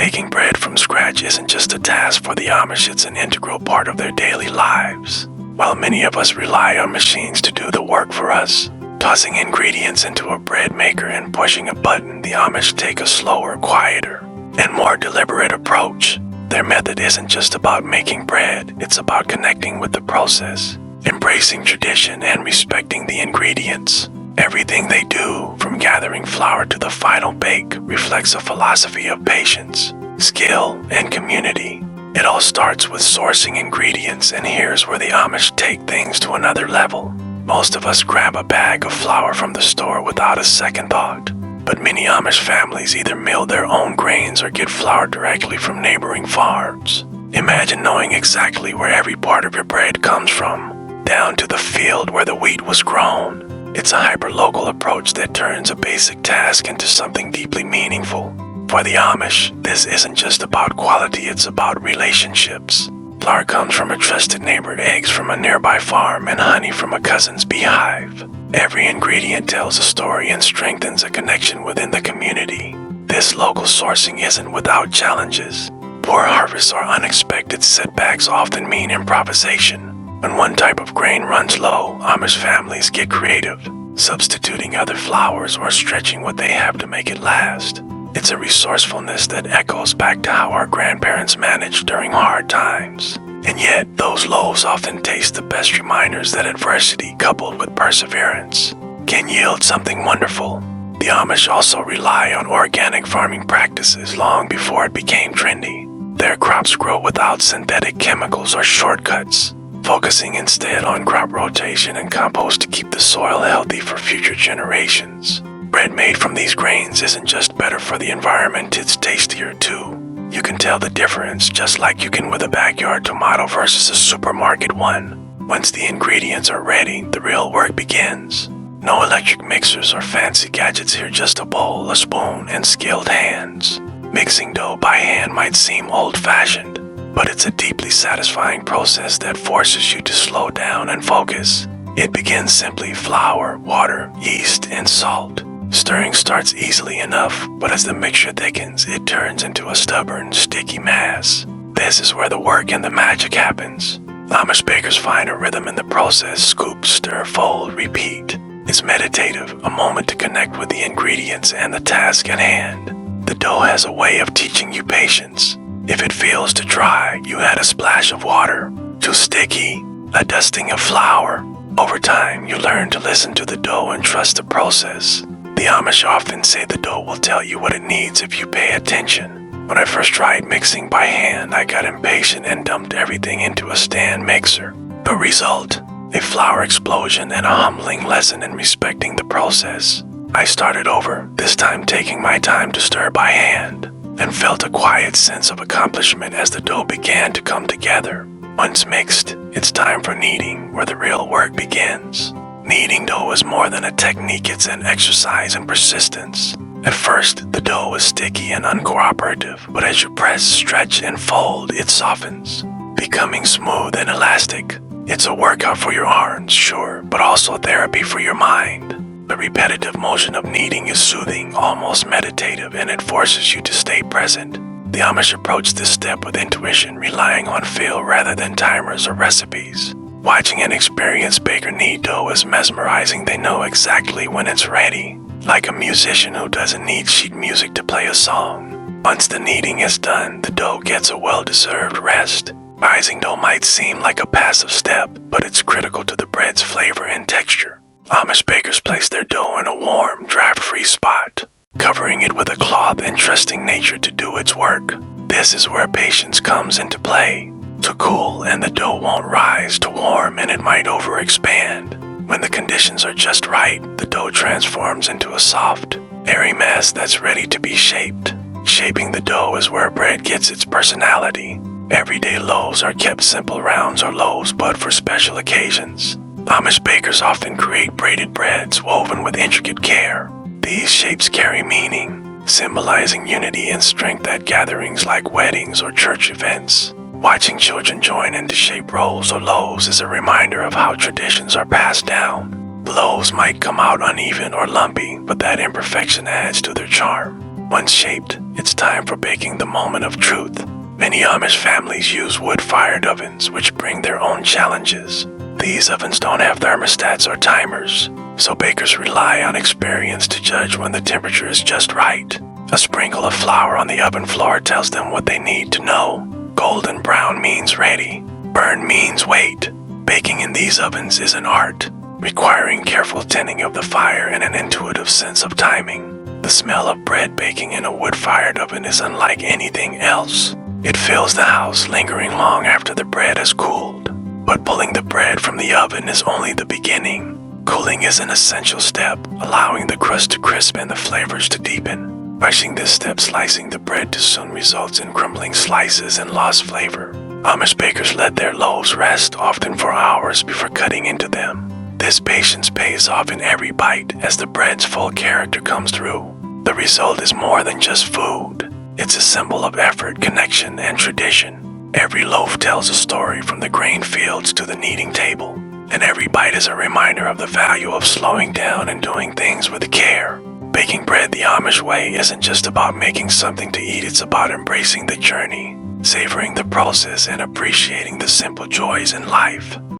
Baking bread from scratch isn't just a task for the Amish, it's an integral part of their daily lives. While many of us rely on machines to do the work for us, tossing ingredients into a bread maker and pushing a button, the Amish take a slower, quieter, and more deliberate approach. Their method isn't just about making bread, it's about connecting with the process, embracing tradition, and respecting the ingredients. Everything they do, from gathering flour to the final bake, reflects a philosophy of patience, skill, and community. It all starts with sourcing ingredients, and here's where the Amish take things to another level. Most of us grab a bag of flour from the store without a second thought, but many Amish families either mill their own grains or get flour directly from neighboring farms. Imagine knowing exactly where every part of your bread comes from, down to the field where the wheat was grown. It's a hyper-local approach that turns a basic task into something deeply meaningful. For the Amish, this isn't just about quality, it's about relationships. Flour comes from a trusted neighbor, eggs from a nearby farm, and honey from a cousin's beehive. Every ingredient tells a story and strengthens a connection within the community. This local sourcing isn't without challenges. Poor harvests or unexpected setbacks often mean improvisation. When one type of grain runs low, Amish families get creative, substituting other flours or stretching what they have to make it last. It's a resourcefulness that echoes back to how our grandparents managed during hard times. And yet, those lows often taste the best reminders that adversity, coupled with perseverance, can yield something wonderful. The Amish also rely on organic farming practices long before it became trendy. Their crops grow without synthetic chemicals or shortcuts, focusing instead on crop rotation and compost to keep the soil healthy for future generations. Bread made from these grains isn't just better for the environment, it's tastier too. You can tell the difference just like you can with a backyard tomato versus a supermarket one. Once the ingredients are ready, the real work begins. No electric mixers or fancy gadgets here, just a bowl, a spoon, and skilled hands. Mixing dough by hand might seem old-fashioned, but it's a deeply satisfying process that forces you to slow down and focus. It begins simply: flour, water, yeast, and salt. Stirring starts easily enough, but as the mixture thickens, it turns into a stubborn, sticky mass. This is where the work and the magic happens. Amish bakers find a rhythm in the process: scoop, stir, fold, repeat. It's meditative, a moment to connect with the ingredients and the task at hand. The dough has a way of teaching you patience. If it feels too dry, you add a splash of water. Too sticky, a dusting of flour. Over time, you learn to listen to the dough and trust the process. The Amish often say the dough will tell you what it needs if you pay attention. When I first tried mixing by hand, I got impatient and dumped everything into a stand mixer. The result? A flour explosion and a humbling lesson in respecting the process. I started over, this time taking my time to stir by hand, and felt a quiet sense of accomplishment as the dough began to come together. Once mixed, it's time for kneading, where the real work begins. Kneading dough is more than a technique, it's an exercise in persistence. At first, the dough is sticky and uncooperative, but as you press, stretch, and fold, it softens, becoming smooth and elastic. It's a workout for your arms, sure, but also therapy for your mind. The repetitive motion of kneading is soothing, almost meditative, and it forces you to stay present. The Amish approach this step with intuition, relying on feel rather than timers or recipes. Watching an experienced baker knead dough is mesmerizing. They know exactly when it's ready, like a musician who doesn't need sheet music to play a song. Once the kneading is done, the dough gets a well-deserved rest. Rising dough might seem like a passive step, but it's critical to the bread's flavor and texture. Amish bakers place their dough in a warm, draft-free spot, covering it with a cloth and trusting nature to do its work. This is where patience comes into play. To cool and the dough won't rise, to warm and it might overexpand. When the conditions are just right, the dough transforms into a soft, airy mass that's ready to be shaped. Shaping the dough is where bread gets its personality. Everyday loaves are kept simple, rounds or loaves, but for special occasions. Amish bakers often create braided breads woven with intricate care. These shapes carry meaning, symbolizing unity and strength at gatherings like weddings or church events. Watching children join in to shape rolls or loaves is a reminder of how traditions are passed down. The loaves might come out uneven or lumpy, but that imperfection adds to their charm. Once shaped, it's time for baking the moment of truth. Many Amish families use wood-fired ovens, which bring their own challenges. These ovens don't have thermostats or timers, so bakers rely on experience to judge when the temperature is just right. A sprinkle of flour on the oven floor tells them what they need to know. Golden brown means ready. Burn means wait. Baking in these ovens is an art, requiring careful tending of the fire and an intuitive sense of timing. The smell of bread baking in a wood-fired oven is unlike anything else. It fills the house, lingering long after the bread has cooled. But pulling the bread from the oven is only the beginning. Cooling is an essential step, allowing the crust to crisp and the flavors to deepen. Rushing this step, slicing the bread too soon results in crumbling slices and lost flavor. Amish bakers let their loaves rest, often for hours before cutting into them. This patience pays off in every bite as the bread's full character comes through. The result is more than just food. It's a symbol of effort, connection, and tradition. Every loaf tells a story from the grain fields to the kneading table, and every bite is a reminder of the value of slowing down and doing things with care. Baking bread the Amish way isn't just about making something to eat, it's about embracing the journey, savoring the process, and appreciating the simple joys in life.